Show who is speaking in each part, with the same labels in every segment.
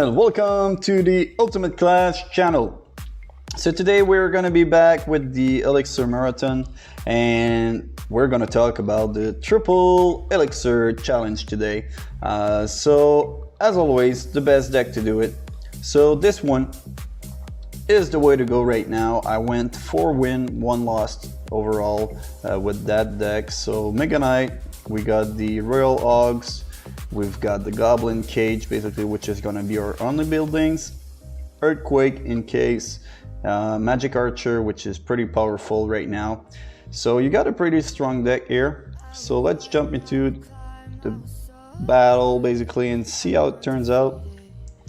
Speaker 1: channel, welcome to the Ultimate Clash channel. So today we're gonna be back with the Elixir Marathon and we're gonna talk about the triple Elixir challenge today. So as always, the best deck to do it. So this one is the way to go right now. I went 4 win, 1 lost overall with that deck. So Mega Knight, we got the Royal Hogs, we've got the Goblin Cage basically, which is gonna be our only buildings, Earthquake in case, Magic Archer, which is pretty powerful right now. So you got a pretty strong deck here. So let's jump into the battle basically and see how it turns out.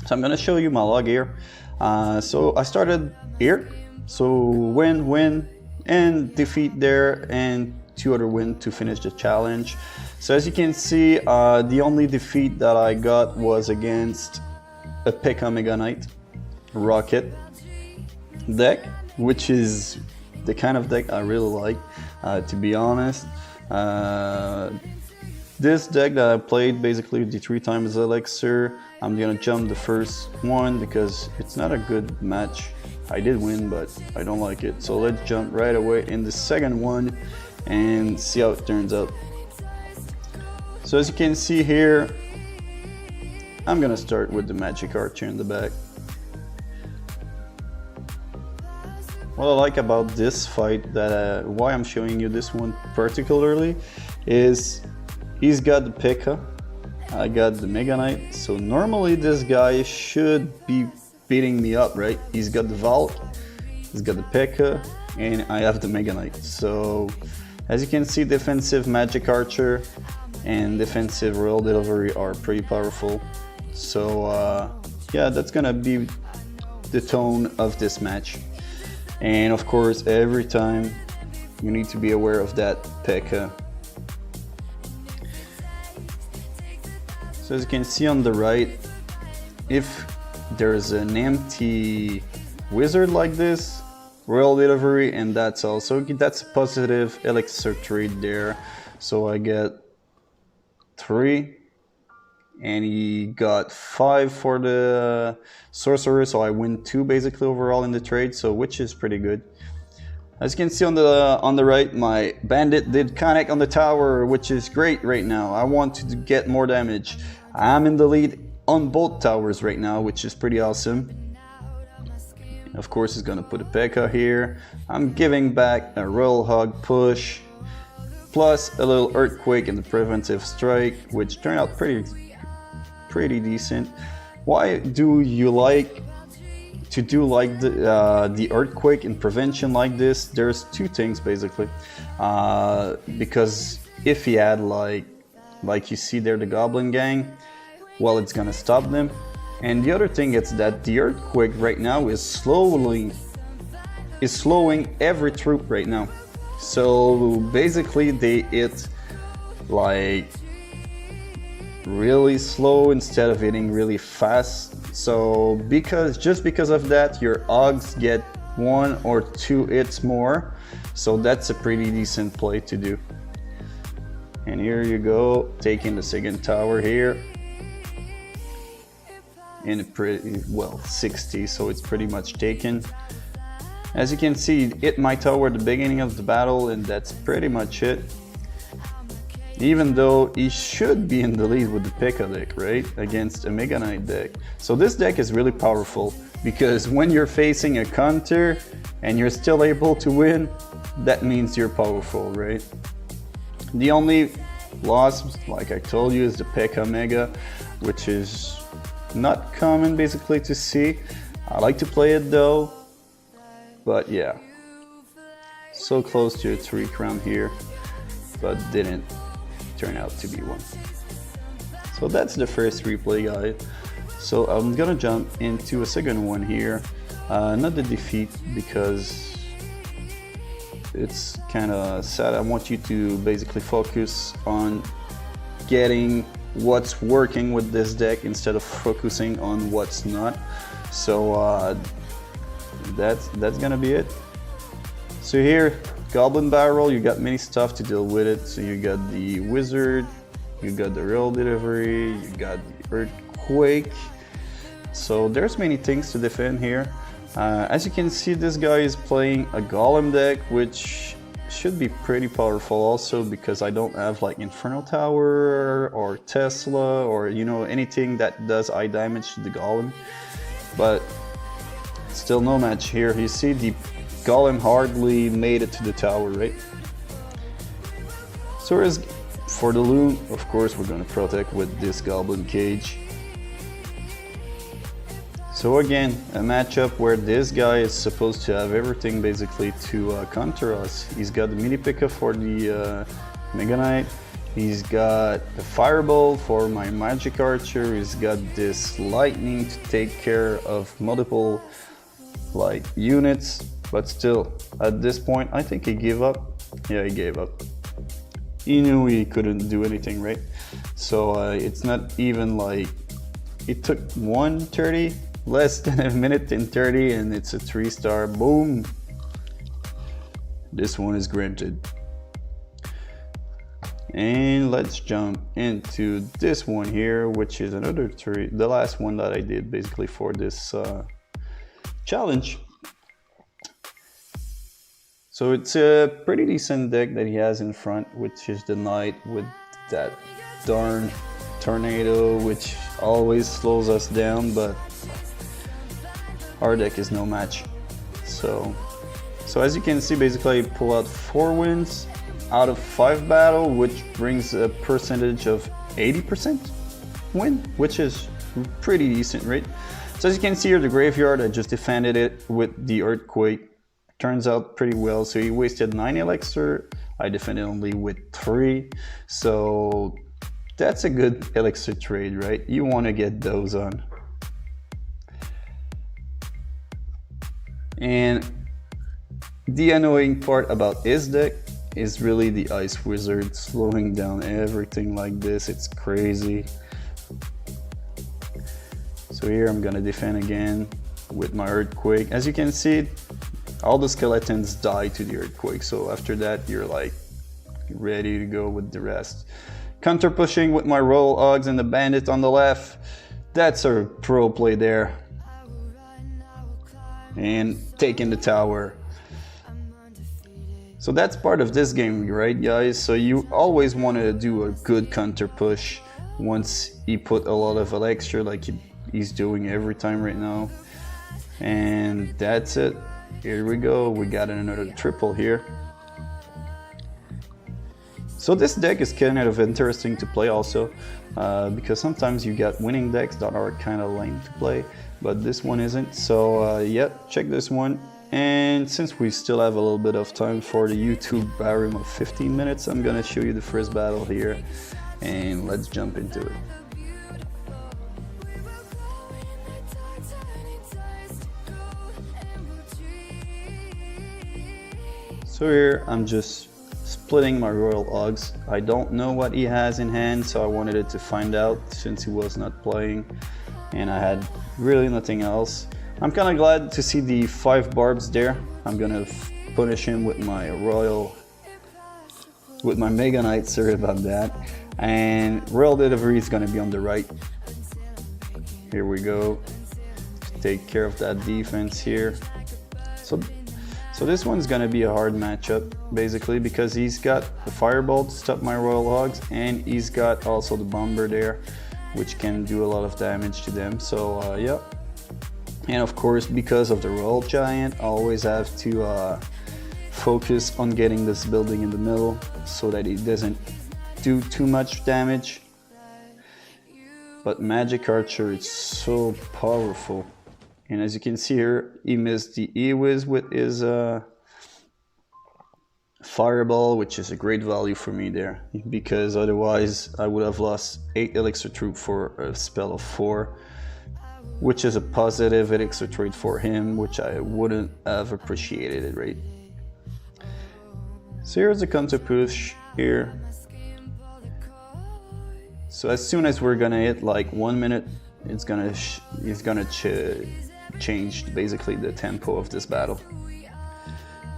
Speaker 1: So I'm gonna show you my log here. So I started here, so win, and defeat there, and 2 other wins to finish the challenge. So as you can see, the only defeat that I got was against a P.E.K.K.A. Mega Knight Rocket deck, which is the kind of deck I really like, to be honest. This deck that I played basically the 3 times Elixir, I'm gonna jump the first one because it's not a good match. I did win, but I don't like it. So let's jump right away in the second one and see how it turns out. So as you can see here, I'm gonna start with the Magic Archer in the back. What I like about this fight, that why I'm showing you this one particularly, is he's got the P.E.K.K.A. I got the Mega Knight, so normally this guy should be beating me up, right? He's got the Valk, he's got the P.E.K.K.A., and I have the Mega Knight. So as you can see, defensive Magic Archer and defensive Royal Delivery are pretty powerful. So yeah, that's gonna be the tone of this match. And of course, every time you need to be aware of that P.E.K.K.A. So as you can see on the right, if there's an empty wizard like this, Royal Delivery, and that's also, that's a positive Elixir trade there. So I get 3 and he got 5 for the sorcerer, so I win 2 basically overall in the trade, so which is pretty good. As you can see on the right, my bandit did connect on the tower, which is great right now. I want to get more damage. I'm in the lead on both towers right now, which is pretty awesome. Of course, he's gonna put a P.E.K.K.A. here. I'm giving back a Royal Hog push, plus a little Earthquake and the preventive strike, which turned out pretty decent. Why do you like to do like the Earthquake and prevention like this? There's 2 things basically, because if he had like you see there the Goblin Gang, well, it's gonna stop them. And the other thing is that the Earthquake right now is slowing every troop right now. So basically they hit like really slow instead of hitting really fast. So just because of that, your Hogs get 1 or 2 hits more. So that's a pretty decent play to do. And here you go, taking the second tower here. In a pretty, well, 60, so it's pretty much taken. As you can see, hit my tower at the beginning of the battle, and that's pretty much it. Even though he should be in the lead with the P.E.K.K.A. deck, right? Against a Mega Knight deck. So this deck is really powerful, because when you're facing a counter and you're still able to win, that means you're powerful, right? The only loss, like I told you, is the P.E.K.K.A. Mega, which is not common basically to see. I like to play it though, but yeah, so close to a 3 crown here, but didn't turn out to be one. So that's the first replay, guys. So I'm gonna jump into a second one here, not the defeat because it's kind of sad. I want you to basically focus on getting what's working with this deck instead of focusing on what's not. So that's gonna be it. So here, Goblin Barrel, you got many stuff to deal with it. So you got the Wizard, you got the Royal Delivery, you got the Earthquake, So there's many things to defend here. As you can see, this guy is playing a Golem deck, which should be pretty powerful also, because I don't have like Infernal Tower or Tesla or, you know, anything that does eye damage to the Golem. But still no match here. You see the Golem hardly made it to the tower, right? So as for the loot, of course we're gonna protect with this Goblin Cage. So again, a matchup where this guy is supposed to have everything basically to counter us. He's got the mini P.E.K.K.A for the Mega Knight. He's got the Fireball for my Magic Archer. He's got this Lightning to take care of multiple like units. But still, at this point, I think he gave up. Yeah, he gave up. He knew he couldn't do anything, right? So it's not even like it took 1:30. Less than a minute and 30, and it's a 3-star. Boom! This one is granted. And let's jump into this one here, which is another 3, the last one that I did basically for this challenge. So it's a pretty decent deck that he has in front, which is the Knight with that darn Tornado, which always slows us down, but our deck is no match. So as you can see, basically I pull out 4 wins out of 5 battle, which brings a percentage of 80% win, which is pretty decent, right? So as you can see here, the graveyard, I just defended it with the Earthquake. Turns out pretty well. So he wasted 9 Elixir, I defended only with 3. So that's a good Elixir trade, right? You want to get those on. And the annoying part about his deck is really the Ice Wizard slowing down everything like this. It's crazy. So here I'm gonna defend again with my Earthquake. As you can see, all the skeletons die to the Earthquake. So after that, you're like ready to go with the rest. Counter pushing with my Royal Hogs and the Bandit on the left. That's a pro play there. And taking the tower. So that's part of this game, right guys? So you always want to do a good counter push once he put a lot of Elixir like he's doing every time right now. And that's it. Here we go. We got another triple here. So this deck is kind of interesting to play also, because sometimes you got winning decks that are kind of lame to play, but this one isn't. So yeah, check this one. And since we still have a little bit of time for the YouTube barroom of 15 minutes, I'm gonna show you the first battle here, and let's jump into it. So here I'm just splitting my Royal Hogs. I don't know what he has in hand, so I wanted it to find out since he was not playing and I had really nothing else. I'm kind of glad to see the 5 barbs there. I'm gonna punish him with my Mega Knight, sorry about that. And Royal Delivery is gonna be on the right. Here we go. Take care of that defense here. So this one's gonna be a hard matchup basically, because he's got the Fireball to stop my Royal Hogs, and he's got also the Bomber there, which can do a lot of damage to them. So yeah. And of course, because of the Royal Giant, I always have to focus on getting this building in the middle so that it doesn't do too much damage. But Magic Archer is so powerful. And as you can see here, he missed the E-Wiz with his Fireball, which is a great value for me there, because otherwise I would have lost 8 Elixir Troop for a spell of 4, which is a positive Elixir trade for him, which I wouldn't have appreciated it, right? So here's the counter push here. So as soon as we're gonna hit like 1 minute, it's gonna change basically the tempo of this battle.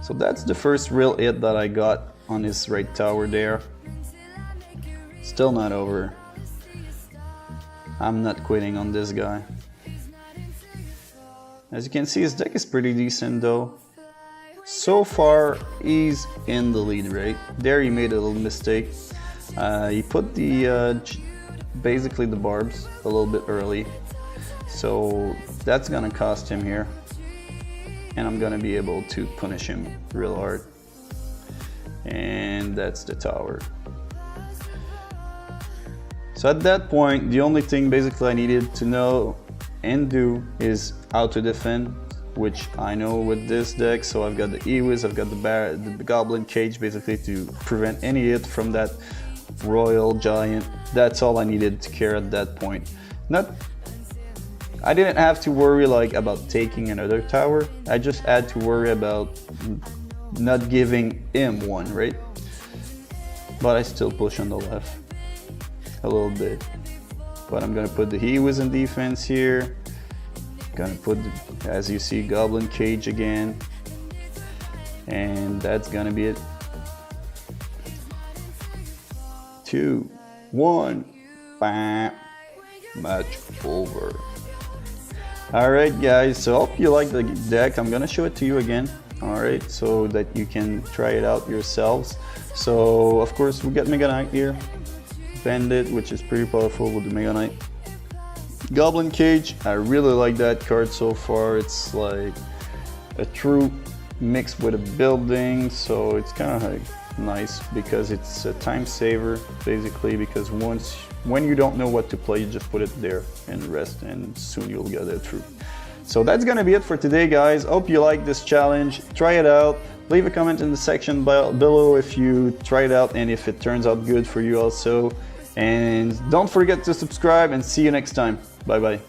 Speaker 1: So that's the first real hit that I got on his right tower there. Still not over. I'm not quitting on this guy. As you can see, his deck is pretty decent though. So far, he's in the lead, right? There he made a little mistake. He put the basically the barbs a little bit early. So that's gonna cost him here. And I'm gonna be able to punish him real hard. And that's the tower. So at that point, the only thing basically I needed to know and do is how to defend, which I know with this deck. So I've got the Ewiz, I've got the Goblin Cage basically to prevent any hit from that Royal Giant. That's all I needed to care at that point. I didn't have to worry like about taking another tower. I just had to worry about not giving him one, right? But I still push on the left a little bit. But I'm gonna put the Ewiz in defense here. Gonna put, as you see, Goblin Cage again. And that's gonna be it. 2, 1, bam, match over. Alright guys, so hope you like the deck. I'm gonna show it to you again, alright, so that you can try it out yourselves. So of course we got Mega Knight here, Bandit, which is pretty powerful with the Mega Knight. Goblin Cage, I really like that card so far. It's like a troop mixed with a building, so it's kind of like nice because it's a time saver basically, because when you don't know what to play, you just put it there and rest, and soon you'll get a troop. So that's gonna be it for today guys. Hope you like this challenge. Try it out. Leave a comment in the section below if you try it out and if it turns out good for you also. And don't forget to subscribe, and see you next time. Bye bye.